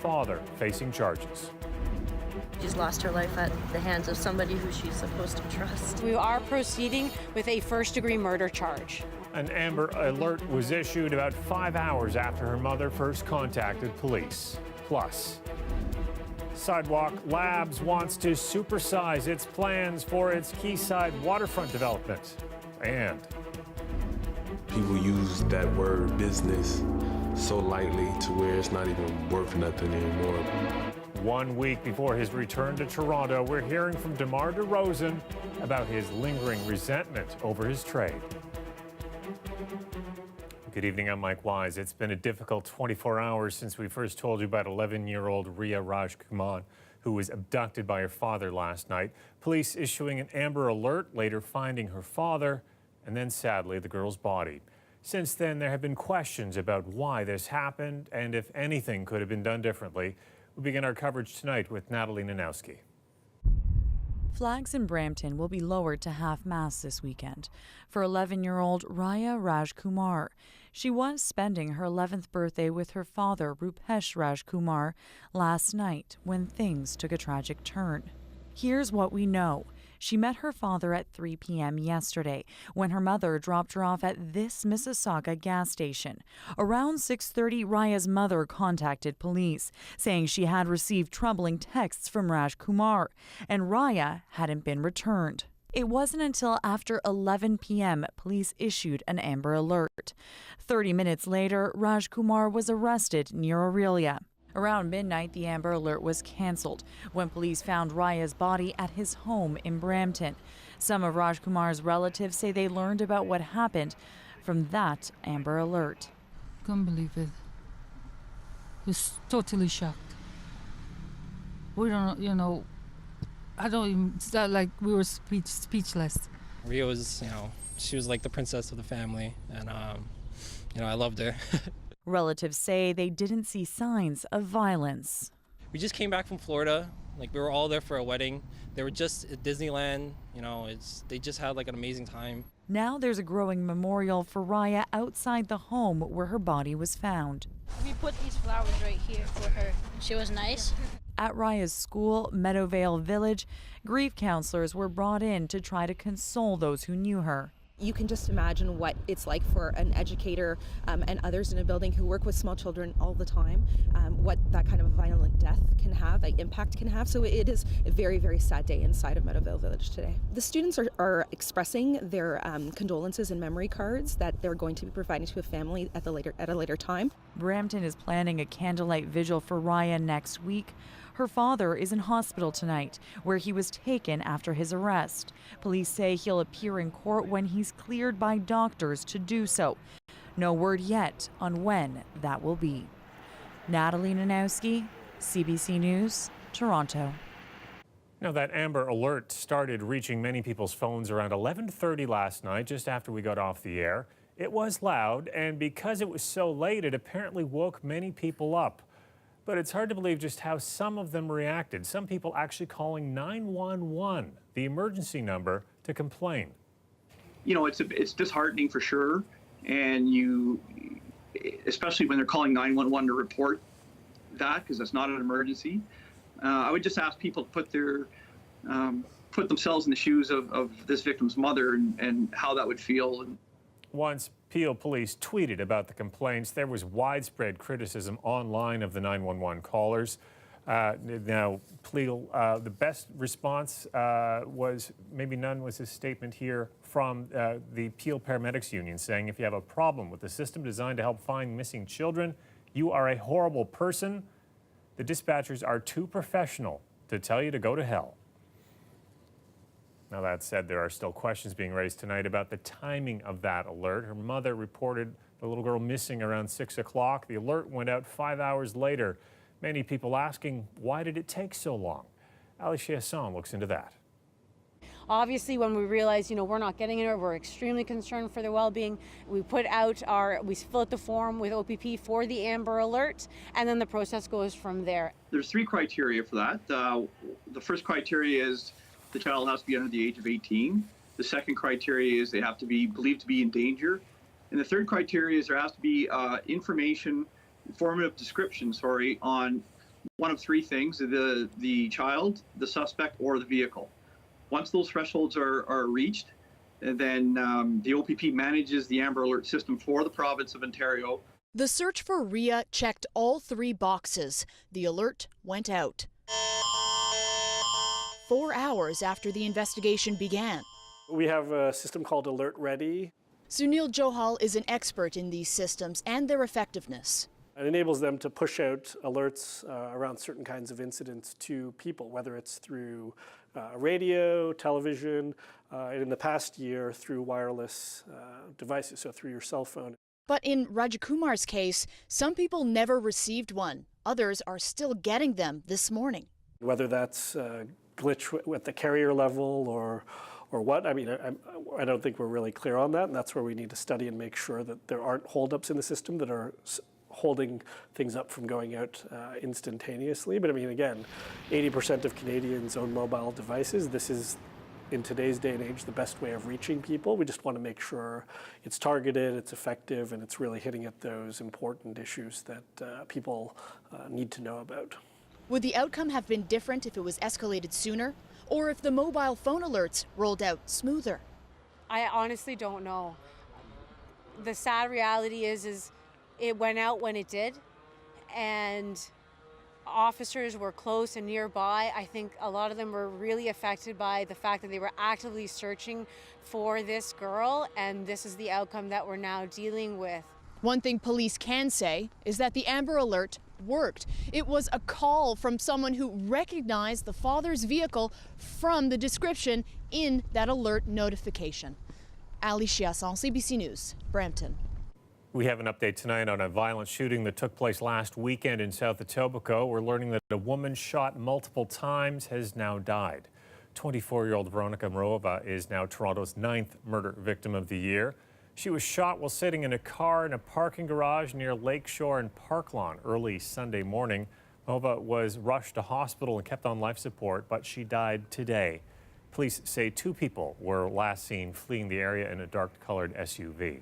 father facing charges. She's lost her life at the hands of somebody who she's supposed to trust. We are proceeding with a first-degree murder charge. An Amber Alert was issued about 5 hours after her mother first contacted police. Plus, Sidewalk Labs wants to supersize its plans for its Quayside waterfront development. And people use that word business so lightly to where it's not even worth nothing anymore. 1 week before his return to Toronto, we're hearing from DeMar DeRozan about his lingering resentment over his trade. Good evening, I'm Mike Wise. It's been a difficult 24 hours since we first told you about 11-year-old Ria Rajkumar, who was abducted by her father last night. Police issuing an Amber Alert, later finding her father, and then sadly the girl's body. Since then, there have been questions about why this happened and if anything could have been done differently. We begin our coverage tonight with Natalie Nanowski. Flags in Brampton will be lowered to half-mast this weekend for 11-year-old Ria Rajkumar. She was spending her 11th birthday with her father, Rupesh Rajkumar, last night when things took a tragic turn. Here's what we know. She met her father at 3 p.m. yesterday when her mother dropped her off at this Mississauga gas station. Around 6:30, Raya's mother contacted police, saying she had received troubling texts from Rajkumar, and Raya hadn't been returned. It wasn't until after 11 p.m. police issued an Amber Alert. 30 minutes later, Rajkumar was arrested near Aurelia. Around midnight, the Amber Alert was canceled when police found Raya's body at his home in Brampton. Some of Rajkumar's relatives say they learned about what happened from that Amber Alert. Couldn't believe it. Was totally shocked. We don't, I don't even, it's not like we were speechless. Ria was, she was like the princess of the family, and, I loved her. Relatives say they didn't see signs of violence. We just came back from Florida. We were all there for a wedding. They were just at Disneyland. They just had an amazing time. Now there's a growing memorial for Raya outside the home where her body was found. We put these flowers right here for her. She was nice. At Raya's school, Meadowvale Village, grief counselors were brought in to try to console those who knew her. You can just imagine what it's like for an educator and others in a building who work with small children all the time, what that kind of violent death can have, that impact can have. So it is a very, very sad day inside of Meadowvale Village today. The students are expressing their condolences and memory cards that they're going to be providing to a family at a later time. Brampton is planning a candlelight vigil for Raya next week. Her father is in hospital tonight, where he was taken after his arrest. Police say he'll appear in court when he's cleared by doctors to do so. No word yet on when that will be. Natalie Nanowski, CBC News, Toronto. Now, that Amber Alert started reaching many people's phones around 11:30 last night, just after we got off the air. It was loud, and because it was so late, it apparently woke many people up. But it's hard to believe just how some of them reacted. Some people actually calling 911, the emergency number, to complain. It's disheartening for sure. And especially when they're calling 911 to report that, because it's not an emergency. I would just ask people to put themselves in the shoes of this victim's mother and how that would feel. Once Peel Police tweeted about the complaints, there was widespread criticism online of the 911 callers. Now, Peel, the best response was, maybe none, was his statement here from the Peel Paramedics Union saying, if you have a problem with the system designed to help find missing children, you are a horrible person. The dispatchers are too professional to tell you to go to hell. Now, that said, there are still questions being raised tonight about the timing of that alert. Her mother reported the little girl missing around 6 o'clock. The alert went out 5 hours later. Many people asking, why did it take so long? Ali Chiasson looks into that. Obviously, when we realize, we're not getting it, we're extremely concerned for their well-being. We fill out the form with OPP for the Amber Alert, and then the process goes from there. There's 3 criteria for that. The first criteria is the child has to be under the age of 18. The second criteria is they have to be believed to be in danger. And the third criteria is there has to be informative description, on one of three things: the child, the suspect, or the vehicle. Once those thresholds are reached, then the OPP manages the Amber Alert system for the province of Ontario. The search for Rhea checked all three boxes. The alert went out 4 hours after the investigation began. We have a system called Alert Ready. Sunil Johal is an expert in these systems and their effectiveness. It enables them to push out alerts around certain kinds of incidents to people, whether it's through radio, television, and in the past year through wireless devices, so through your cell phone. But in Rajakumar's case, some people never received one. Others are still getting them this morning. Whether that's a glitch at the carrier level or what, I mean, I don't think we're really clear on that, and that's where we need to study and make sure that there aren't holdups in the system that are holding things up from going out instantaneously. But I mean, again, 80% of Canadians own mobile devices. This is, in today's day and age, the best way of reaching people. We just want to make sure it's targeted, it's effective, and it's really hitting at those important issues that people need to know about. Would the outcome have been different if it was escalated sooner, or if the mobile phone alerts rolled out smoother? I honestly don't know. The sad reality is it went out when it did, and officers were close and nearby. I think a lot of them were really affected by the fact that they were actively searching for this girl, and this is the outcome that we're now dealing with. One thing police can say is that the Amber Alert worked. It was a call from someone who recognized the father's vehicle from the description in that alert notification. Ali Chiasson, CBC News, Brampton. We have an update tonight on a violent shooting that took place last weekend in South Etobicoke. We're learning that a woman shot multiple times has now died. 24-year-old Veronica Morova is now Toronto's 9th murder victim of the year. She was shot while sitting in a car in a parking garage near Lakeshore and Parklawn early Sunday morning. Morova was rushed to hospital and kept on life support, but she died today. Police say 2 people were last seen fleeing the area in a dark-colored SUV.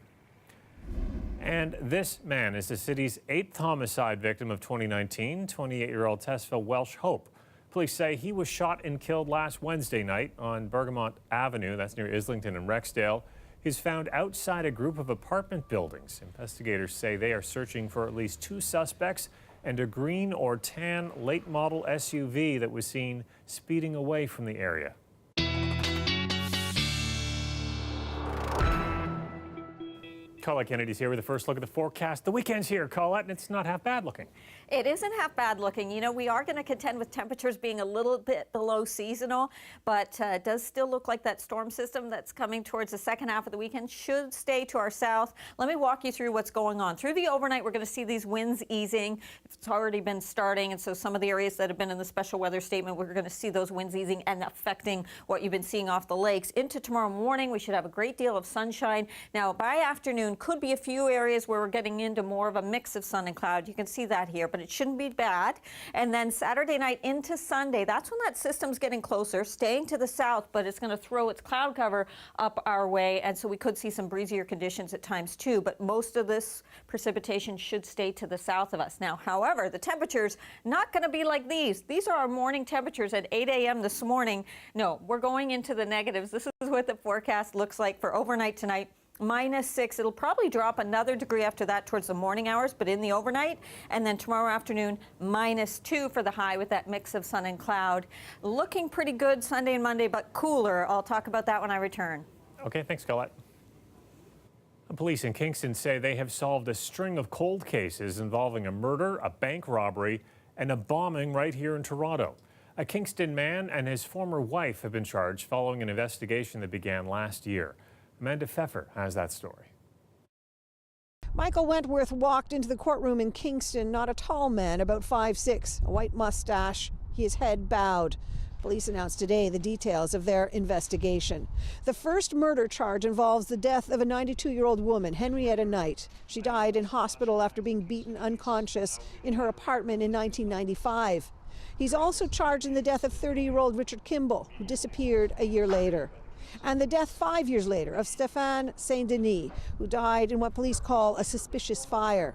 And this man is the city's 8th homicide victim of 2019, 28-year-old Tesfa Welsh Hope. Police say he was shot and killed last Wednesday night on Bergamont Avenue, that's near Islington and Rexdale. He's found outside a group of apartment buildings. Investigators say they are searching for at least 2 suspects and a green or tan late model SUV that was seen speeding away from the area. Colette Kennedy's here with the first look at the forecast. The weekend's here, Colette, and it's not half bad looking. It isn't half bad looking. You know, we are going to contend with temperatures being a little bit below seasonal, but it does still look like that storm system that's coming towards the second half of the weekend should stay to our south. Let me walk you through what's going on. Through the overnight, we're going to see these winds easing. It's already been starting, and so some of the areas that have been in the special weather statement, we're going to see those winds easing and affecting what you've been seeing off the lakes. Into tomorrow morning, we should have a great deal of sunshine. Now, by afternoon, could be a few areas where we're getting into more of a mix of sun and cloud. You can see that here, but it shouldn't be bad. And then Saturday night into Sunday, that's when that system's getting closer, staying to the south, but it's going to throw its cloud cover up our way, and so we could see some breezier conditions at times too, but most of this precipitation should stay to the south of us. Now, however, the temperatures not going to be like these. These are our morning temperatures at 8 a.m. this morning. No, we're going into the negatives. This is what the forecast looks like for overnight tonight. -6. It'll probably drop another degree after that towards the morning hours, but in the overnight. And then tomorrow afternoon, -2 for the high with that mix of sun and cloud. Looking pretty good Sunday and Monday, but cooler. I'll talk about that when I return. Okay, thanks, Colette. Police in Kingston say they have solved a string of cold cases involving a murder, a bank robbery, and a bombing right here in Toronto. A Kingston man and his former wife have been charged following an investigation that began last year. Amanda Pfeffer has that story. Michael Wentworth walked into the courtroom in Kingston, not a tall man, about 5'6", a white mustache, his head bowed. Police announced today the details of their investigation. The first murder charge involves the death of a 92-year-old woman, Henrietta Knight. She died in hospital after being beaten unconscious in her apartment in 1995. He's also charged in the death of 30-year-old Richard Kimball, who disappeared a year later. And the death 5 years later of Stéphane Saint-Denis, who died in what police call a suspicious fire.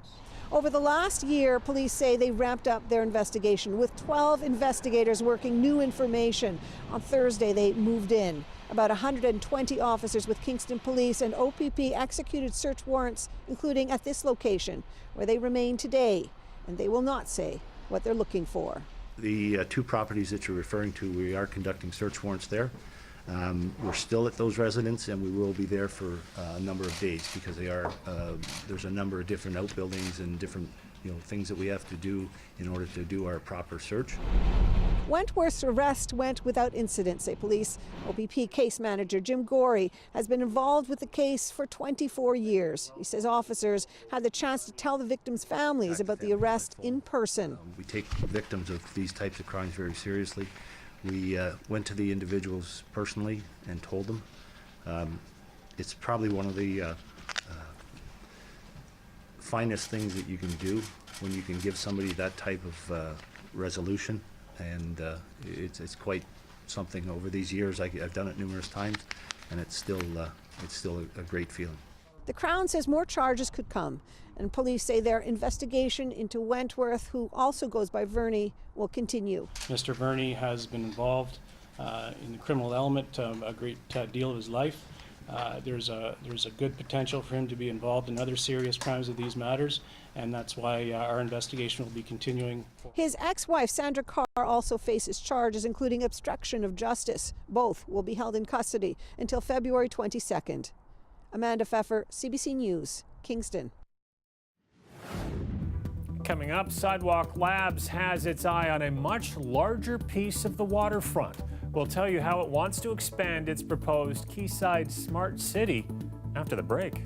Over the last year, police say they ramped up their investigation with 12 investigators working new information. On Thursday, they moved in. About 120 officers with Kingston Police and OPP executed search warrants, including at this location, where they remain today. And they will not say what they're looking for. The two properties that you're referring to, we are conducting search warrants there. We're still at those residences, and we will be there for a number of days because they are. There's a number of different outbuildings and different, things that we have to do in order to do our proper search. Wentworth's arrest went without incident, say police. OPP case manager Jim Gorey has been involved with the case for 24 years. He says officers had the chance to tell the victims' families about the arrest in person. We take victims of these types of crimes very seriously. We went to the individuals personally and told them. It's probably one of the finest things that you can do when you can give somebody that type of resolution, and it's quite something. Over these years, I've done it numerous times, and it's still a great feeling. The Crown says more charges could come, and police say their investigation into Wentworth, who also goes by Verney, will continue. Mr. Verney has been involved in the criminal element a great deal of his life. There's a good potential for him to be involved in other serious crimes of these matters, and that's why our investigation will be continuing. His ex-wife, Sandra Carr, also faces charges including obstruction of justice. Both will be held in custody until February 22nd. Amanda Pfeffer, CBC News, Kingston. Coming up, Sidewalk Labs has its eye on a much larger piece of the waterfront. We'll tell you how it wants to expand its proposed Quayside Smart City after the break.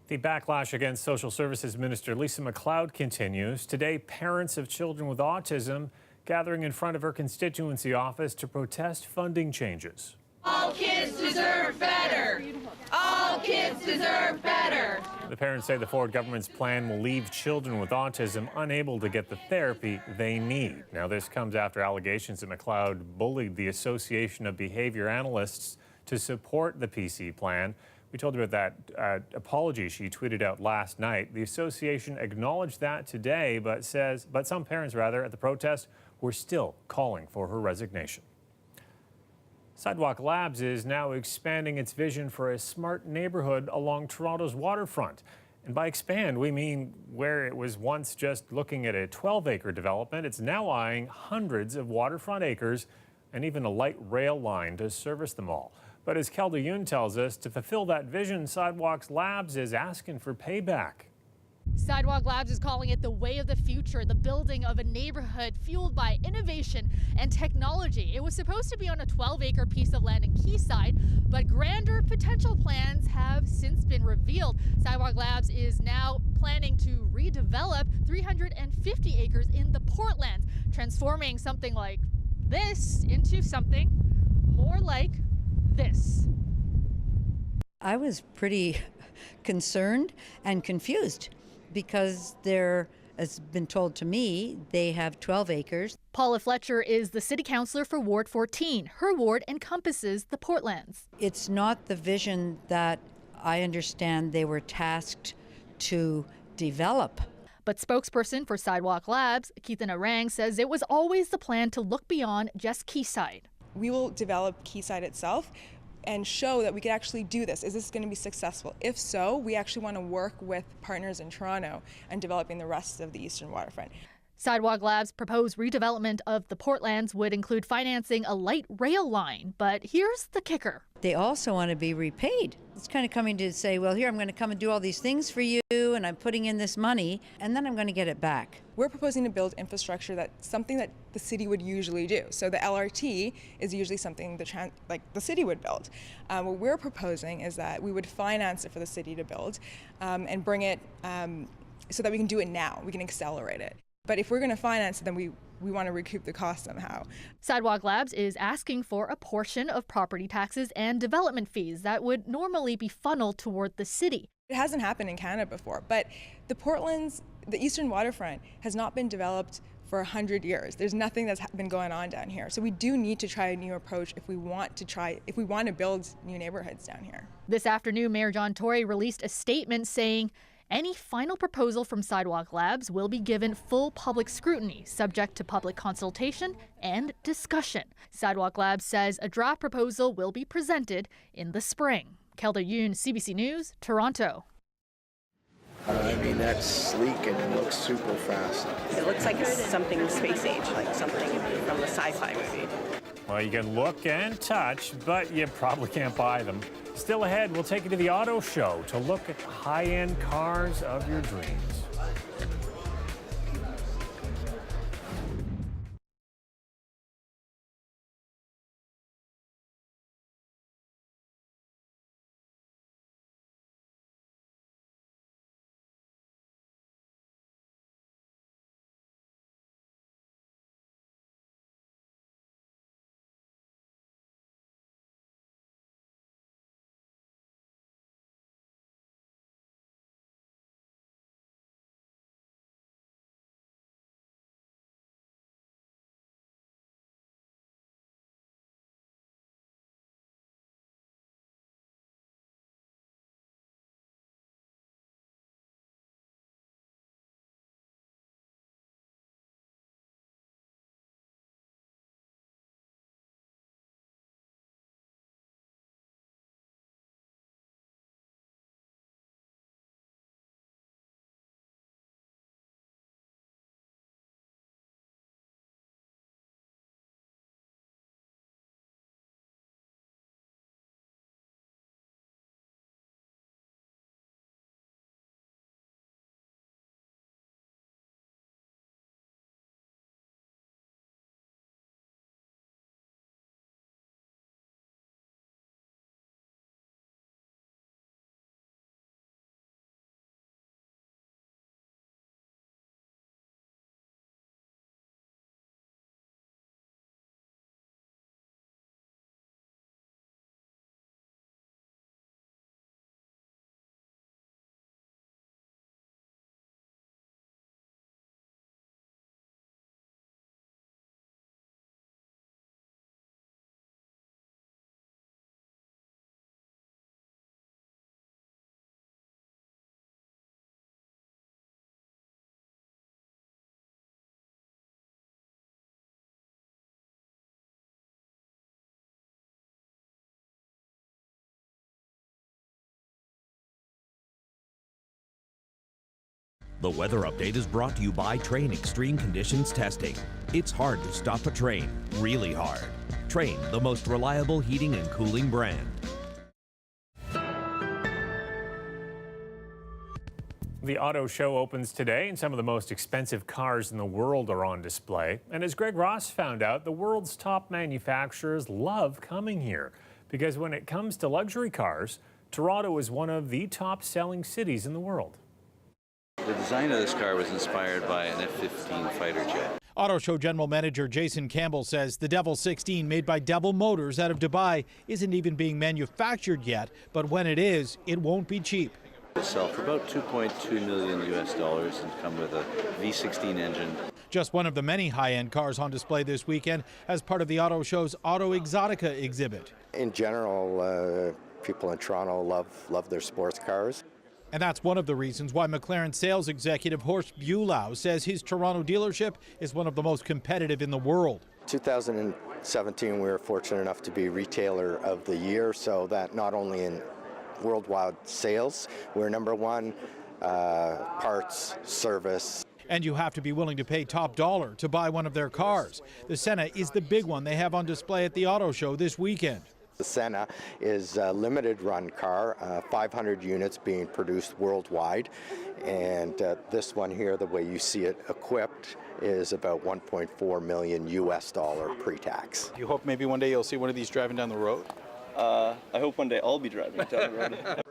The backlash against Social Services Minister Lisa MacLeod continues. Today, parents of children with autism gathering in front of her constituency office to protest funding changes. All kids deserve better. All kids deserve better. The parents say the Ford government's plan will leave children with autism unable to get the therapy they need. Now, this comes after allegations that MacLeod bullied the Association of Behavior Analysts to support the PC plan. We told you about that apology she tweeted out last night. The association acknowledged that today, but some parents at the protest were still calling for her resignation. Sidewalk Labs is now expanding its vision for a smart neighborhood along Toronto's waterfront. And by expand, we mean where it was once just looking at a 12-acre development, it's now eyeing hundreds of waterfront acres and even a light rail line to service them all. But as Kelda Yoon tells us, to fulfill that vision, Sidewalk Labs is asking for payback. Sidewalk Labs is calling it the way of the future, the building of a neighborhood fueled by innovation and technology. It was supposed to be on a 12-acre piece of land in Quayside, but grander potential plans have since been revealed. Sidewalk Labs is now planning to redevelop 350 acres in the Portlands, transforming something like this into something more like this. I was pretty concerned and confused because they're, as been told to me, they have 12 acres. Paula Fletcher is the city councillor for Ward 14. Her ward encompasses the Portlands. It's not the vision that I understand they were tasked to develop. But spokesperson for Sidewalk Labs, Keithan Arang, says it was always the plan to look beyond just Quayside. We will develop Quayside itself and show that we could actually do this. Is this going to be successful? If so, we actually want to work with partners in Toronto and developing the rest of the eastern waterfront. Sidewalk Labs' proposed redevelopment of the Portlands would include financing a light rail line, but here's the kicker. They also want to be repaid. It's kind of coming to say, well, here, I'm going to come and do all these things for you, and I'm putting in this money, and then I'm going to get it back. We're proposing to build infrastructure that's something that the city would usually do. So the LRT is usually something the city would build. What we're proposing is that we would finance it for the city to build and bring it so that we can do it now. We can accelerate it. But if we're going to finance it, then we want to recoup the cost somehow. Sidewalk Labs is asking for a portion of property taxes and development fees that would normally be funneled toward the city. It hasn't happened in Canada before, but the Portlands, the eastern waterfront, has not been developed for 100 years. There's nothing that's been going on down here. So we do need to try a new approach if we want to build new neighborhoods down here. This afternoon, Mayor John Tory released a statement saying any final proposal from Sidewalk Labs will be given full public scrutiny, subject to public consultation and discussion. Sidewalk Labs says a draft proposal will be presented in the spring. Kelda Yoon, CBC News, Toronto. I mean, that's sleek and it looks super fast. It looks like something space age, like something from a sci-fi movie. Well, you can look and touch, but you probably can't buy them. Still ahead, we'll take you to the auto show to look at the high-end cars of your dreams. The weather update is brought to you by Train Extreme Conditions Testing. It's hard to stop a train, really hard. Train, the most reliable heating and cooling brand. The auto show opens today, and some of the most expensive cars in the world are on display. And as Greg Ross found out, the world's top manufacturers love coming here because when it comes to luxury cars, Toronto is one of the top-selling cities in the world. The design of this car was inspired by an F-15 fighter jet. Auto Show General Manager Jason Campbell says the Devil 16 made by Devil Motors out of Dubai isn't even being manufactured yet, but when it is, it won't be cheap. It sell for about $2.2 million and come with a V16 engine. Just one of the many high-end cars on display this weekend as part of the Auto Show's Auto Exotica exhibit. In general, people in Toronto love their sports cars. And that's one of the reasons why McLaren sales executive Horst Buelau says his Toronto dealership is one of the most competitive in the world. 2017, we were fortunate enough to be Retailer of the Year, so that not only in worldwide sales, we're number one, parts, service. And you have to be willing to pay top dollar to buy one of their cars. The Senna is the big one they have on display at the Auto Show this weekend. The Senna is a limited run car, 500 units being produced worldwide. And this one here, the way you see it equipped, is about $1.4 million US pre-tax. You hope maybe one day you'll see one of these driving down the road? I hope one day I'll be driving down the road.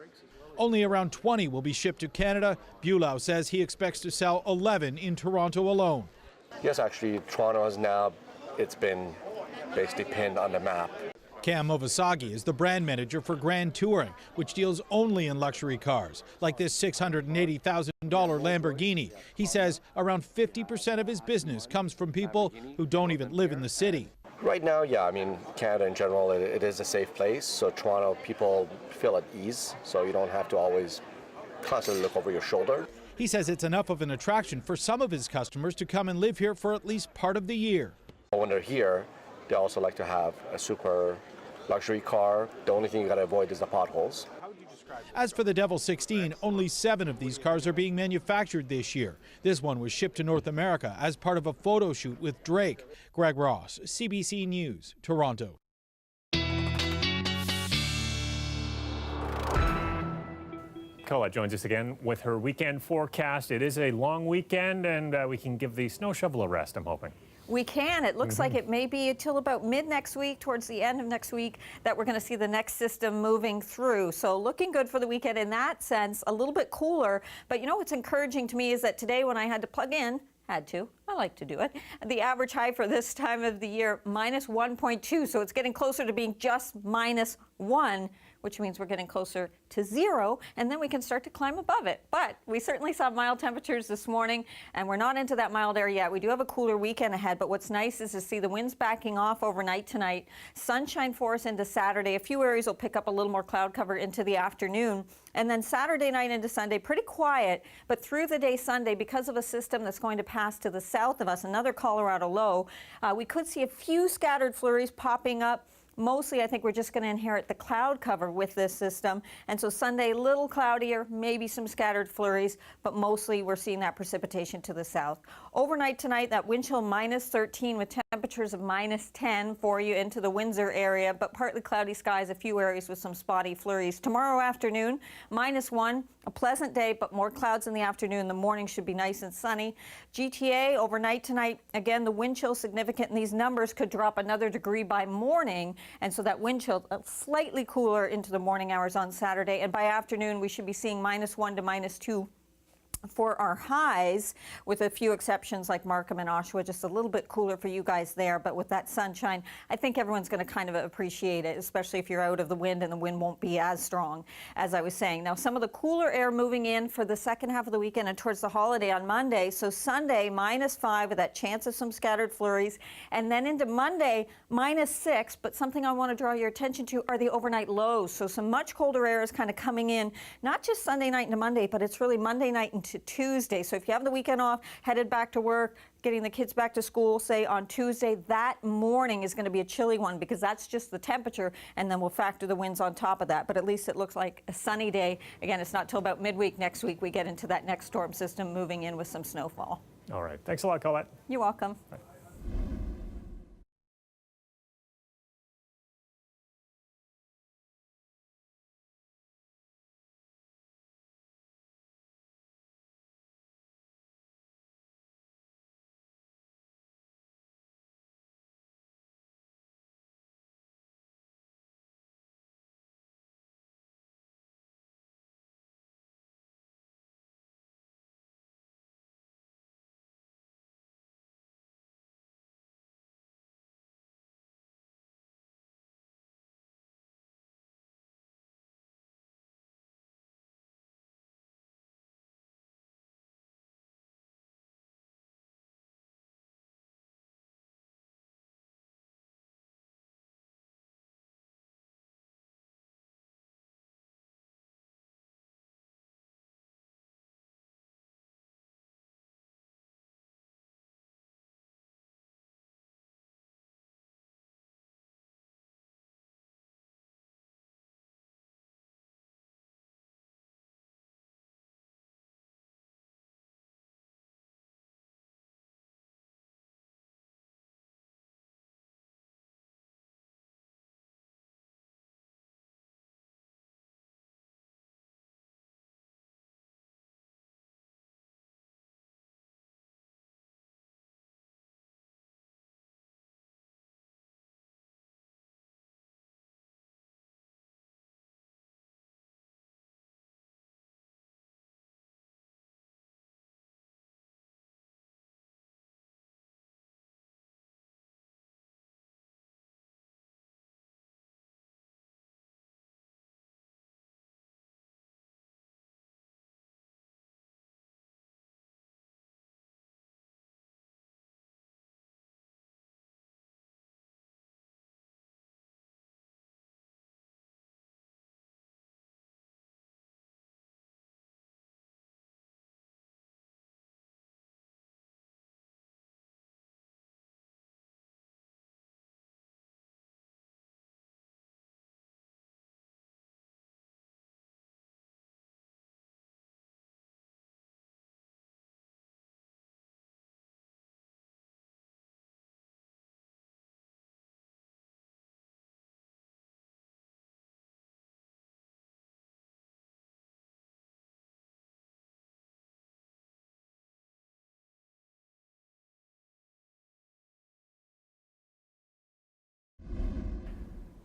Only around 20 will be shipped to Canada. Buelau says he expects to sell 11 in Toronto alone. Yes, actually, Toronto has now, it's been basically pinned on the map. Cam Ovasagi is the brand manager for Grand Touring, which deals only in luxury cars, like this $680,000 Lamborghini. He says around 50% of his business comes from people who don't even live in the city. Right now, yeah, I mean, Canada in general, it is a safe place. So Toronto, people feel at ease, so you don't have to always constantly look over your shoulder. He says it's enough of an attraction for some of his customers to come and live here for at least part of the year. When they're here, they also like to have a super luxury car. The only thing you gotta avoid is the potholes. As for the Devil 16, only 7 of these cars are being manufactured this year. This one was shipped to North America as part of a photo shoot with Drake. Greg Ross, CBC News, Toronto. Colette joins us again with her weekend forecast. It is a long weekend, and we can give the snow shovel a rest, I'm hoping. We can. It looks like it may be until about mid next week, towards the end of next week, that we're going to see the next system moving through. So looking good for the weekend in that sense, a little bit cooler. But you know what's encouraging to me is that today when I had to plug in, I like to do it. The average high for this time of the year, minus 1.2. So it's getting closer to being just minus 1, which means we're getting closer to 0, and then we can start to climb above it. But we certainly saw mild temperatures this morning, and we're not into that mild area yet. We do have a cooler weekend ahead, but what's nice is to see the winds backing off overnight tonight. Sunshine for us into Saturday. A few areas will pick up a little more cloud cover into the afternoon. And then Saturday night into Sunday, pretty quiet, but through the day Sunday, because of a system that's going to pass to the south of us, another Colorado low, we could see a few scattered flurries popping up. Mostly, I think we're just going to inherit the cloud cover with this system. And so Sunday, a little cloudier, maybe some scattered flurries, but mostly we're seeing that precipitation to the south. Overnight tonight, that wind chill minus 13 with temperatures of minus 10 for you into the Windsor area, but partly cloudy skies, a few areas with some spotty flurries. Tomorrow afternoon, minus 1, a pleasant day, but more clouds in the afternoon. The morning should be nice and sunny. GTA overnight tonight, again, the wind chill significant, and these numbers could drop another degree by morning. And so that wind chill slightly cooler into the morning hours on Saturday. And by afternoon, we should be seeing minus 1 to minus 2 for our highs, with a few exceptions like Markham and Oshawa, just a little bit cooler for you guys there. But with that sunshine, I think everyone's going to kind of appreciate it, especially if you're out of the wind and the wind won't be as strong, as I was saying. Now, some of the cooler air moving in for the second half of the weekend and towards the holiday on Monday. So Sunday, minus 5 with that chance of some scattered flurries. And then into Monday, minus 6. But something I want to draw your attention to are the overnight lows. So some much colder air is kind of coming in, not just Sunday night into Monday, but it's really Monday night into Tuesday. So if you have the weekend off, headed back to work, getting the kids back to school, say on Tuesday, that morning is going to be a chilly one because that's just the temperature, and then we'll factor the winds on top of that. But at least it looks like a sunny day. Again, it's not till about midweek next week we get into that next storm system moving in with some snowfall. All right. Thanks a lot, Colette. You're welcome. Bye.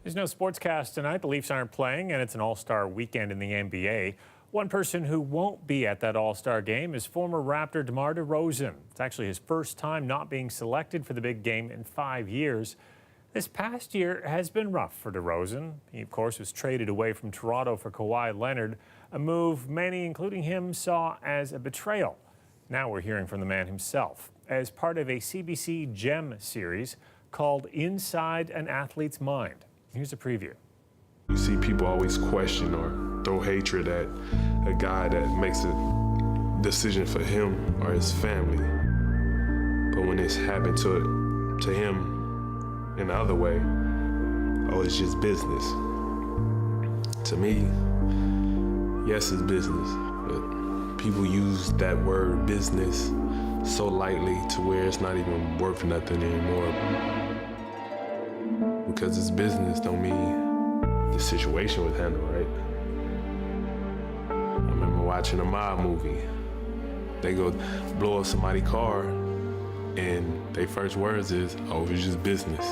There's no sportscast tonight. The Leafs aren't playing, and it's an all-star weekend in the NBA. One person who won't be at that all-star game is former Raptor DeMar DeRozan. It's actually his first time not being selected for the big game in 5 years. This past year has been rough for DeRozan. He, of course, was traded away from Toronto for Kawhi Leonard, a move many, including him, saw as a betrayal. Now we're hearing from the man himself as part of a CBC Gem series called Inside an Athlete's Mind. Here's a preview. You see people always question or throw hatred at a guy that makes a decision for him or his family. But when it's happened to him in the other way, oh, it's just business. To me, yes, it's business, but people use that word business so lightly to where it's not even worth nothing anymore. Because it's business don't mean the situation was handled right. I remember watching a mob movie. They go blow up somebody's car and their first words is, oh, it's just business.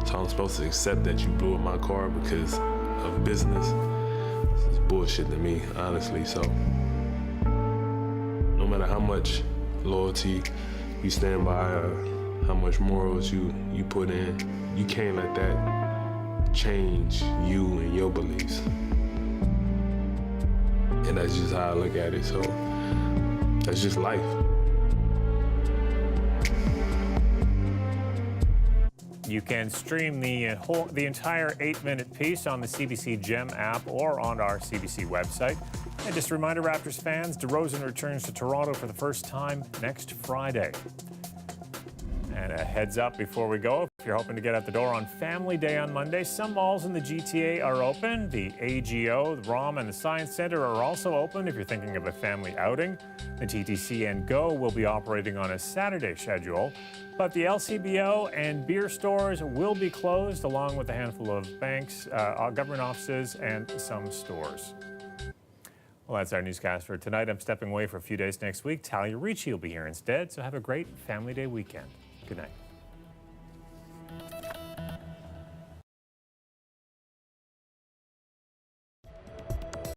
So I'm supposed to accept that you blew up my car because of business? This is bullshit to me, honestly. So no matter how much loyalty you stand by, how much morals you put in, you can't let that change you and your beliefs. And that's just how I look at it. So that's just life. You can stream the entire 8-minute piece on the CBC Gem app or on our CBC website. And just a reminder, Raptors fans, DeRozan returns to Toronto for the first time next Friday. And a heads up before we go, if you're hoping to get out the door on Family Day on Monday, some malls in the GTA are open. The AGO, the ROM, and the Science Center are also open if you're thinking of a family outing. The TTC and Go will be operating on a Saturday schedule, but the LCBO and beer stores will be closed, along with a handful of banks, government offices, and some stores. Well, that's our newscast for tonight. I'm stepping away for a few days next week. Talia Ricci will be here instead, so have a great Family Day weekend. Good night.